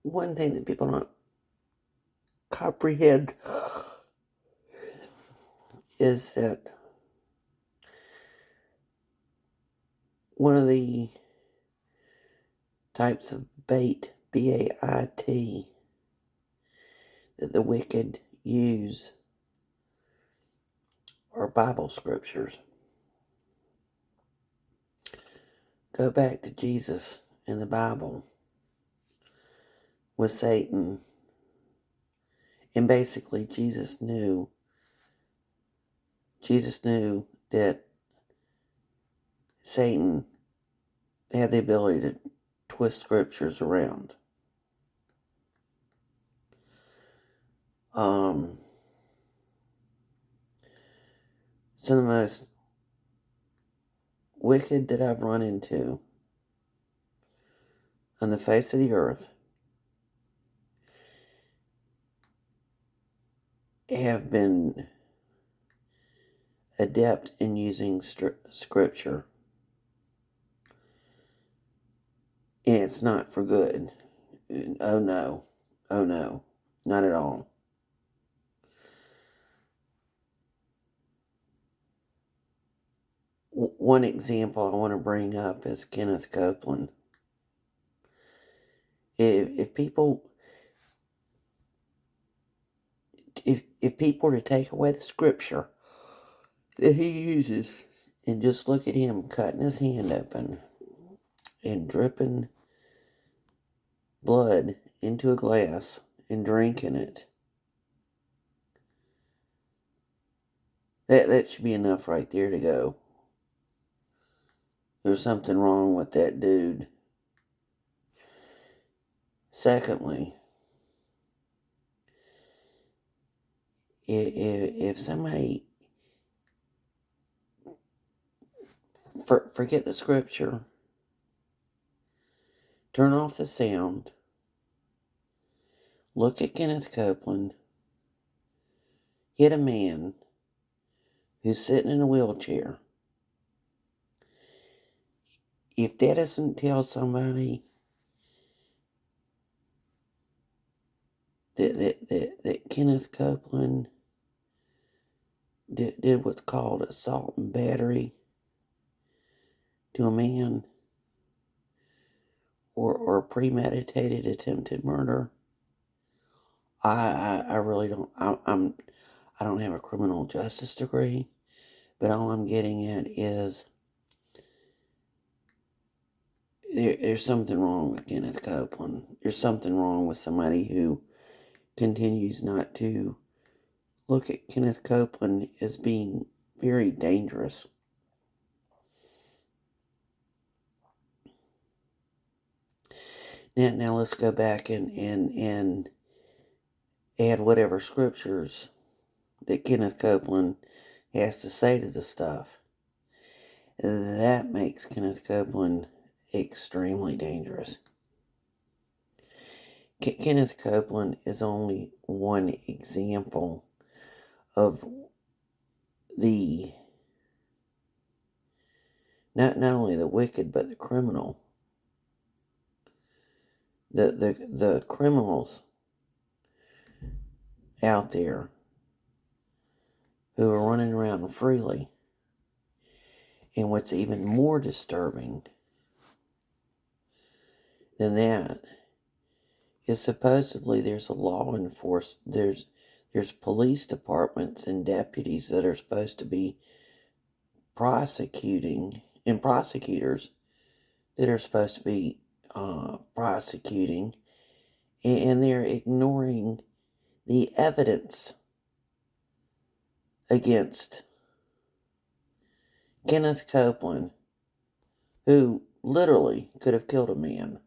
one thing that people don't comprehend is that one of the types of bait, B-A-I-T, that the wicked use are Bible scriptures. Go back to Jesus in the Bible with Satan. And basically Jesus knew that Satan had the ability to twist scriptures around. Some of the most wicked that I've run into on the face of the earth have been adept in using scripture. And it's not for good. Oh no, not at all. One example I want to bring up is Kenneth Copeland. If people were to take away the scripture that he uses and just look at him cutting his hand open and dripping blood into a glass and drinking it, that should be enough right there to go, there's something wrong with that dude. Secondly, if somebody forget the scripture, turn off the sound, look at Kenneth Copeland, hit a man who's sitting in a wheelchair. If that doesn't tell somebody that Kenneth Copeland did what's called assault and battery to a man, or premeditated attempted murder, I really don't. I don't have a criminal justice degree, but all I'm getting at is there's something wrong with Kenneth Copeland. There's something wrong with somebody who continues not to look at Kenneth Copeland as being very dangerous. Now let's go back and add whatever scriptures that Kenneth Copeland has to say to the stuff. That makes Kenneth Copeland extremely dangerous. Kenneth Copeland is only one example of the not only the wicked but the criminal. The criminals out there who are running around freely. And what's even more disturbing than that is supposedly there's a law enforcement, there's police departments and deputies that are supposed to be prosecuting, and prosecutors that are supposed to be prosecuting, and they're ignoring the evidence against Kenneth Copeland, who literally could have killed a man.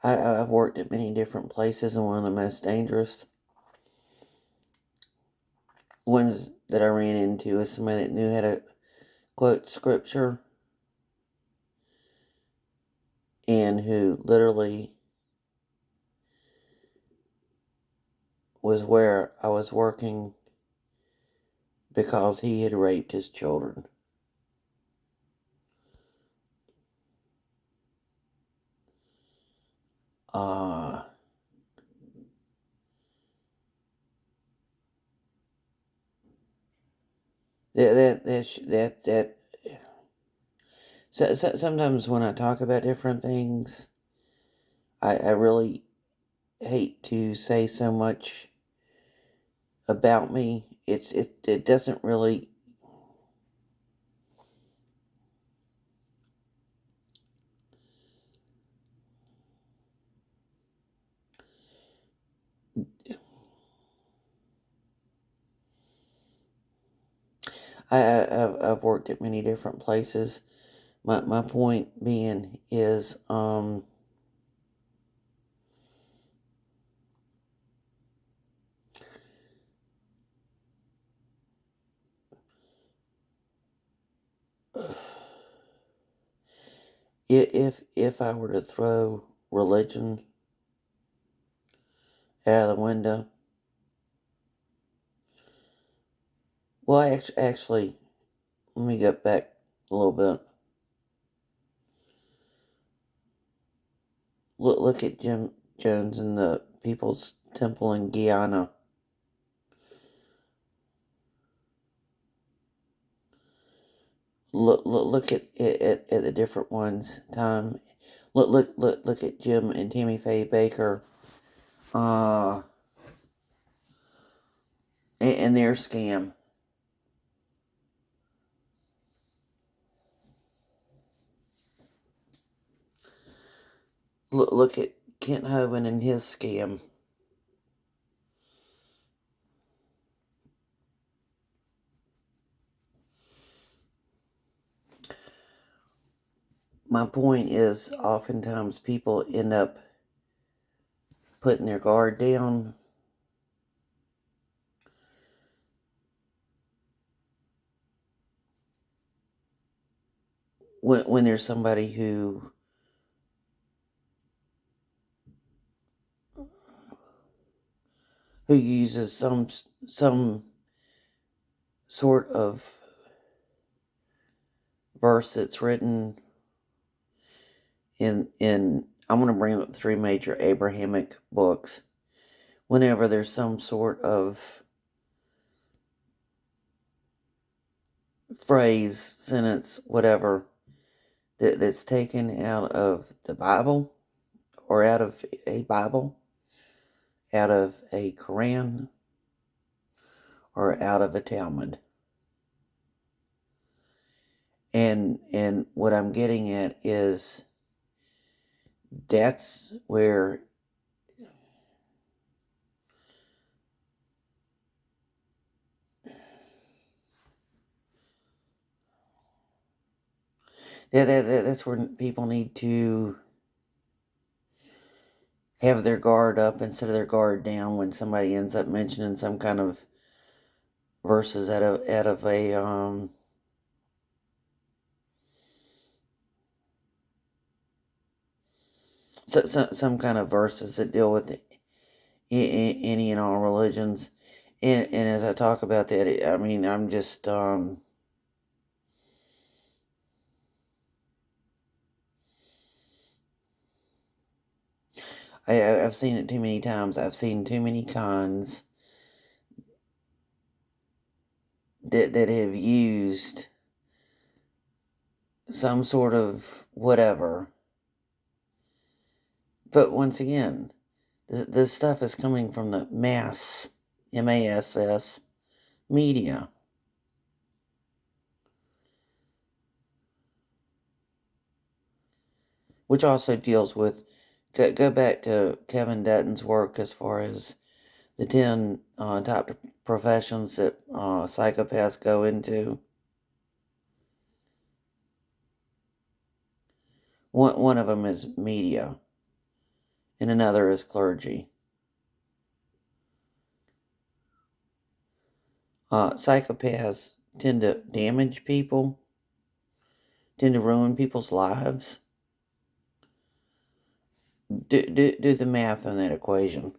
I've worked at many different places, and one of the most dangerous ones that I ran into is somebody that knew how to quote scripture and who literally was where I was working because he had raped his children. Uh, that so sometimes when I talk about different things, I really hate to say so much about me. It doesn't really. I've worked at many different places. My point being is, if I were to throw religion out of the window, well, actually, let me get back a little bit. Look at Jim Jones and the People's Temple in Guyana. Look at the different ones. Look at Jim and Tammy Faye Baker. Uh, and their scam. Look at Kent Hovind and his scam. My point is, oftentimes people end up putting their guard down when there's somebody who uses some sort of verse that's written in I'm going to bring up 3 major Abrahamic books. Whenever there's some sort of phrase, sentence, whatever, that's taken out of the Bible, or out of a Bible, out of a Quran, or out of a Talmud. And what I'm getting at is, that's where that's where people need to have their guard up instead of their guard down when somebody ends up mentioning some kind of verses out of a some kind of verses that deal with any and all religions. And as I talk about that, I mean, I'm just I've seen it too many times. I've seen too many cons that have used some sort of whatever. But once again, this stuff is coming from the mass, MASS, media. Which also deals with, go back to Kevin Dutton's work as far as the 10 top professions that psychopaths go into. One of them is media, and another is clergy. Psychopaths tend to damage people, tend to ruin people's lives. do the math on that equation.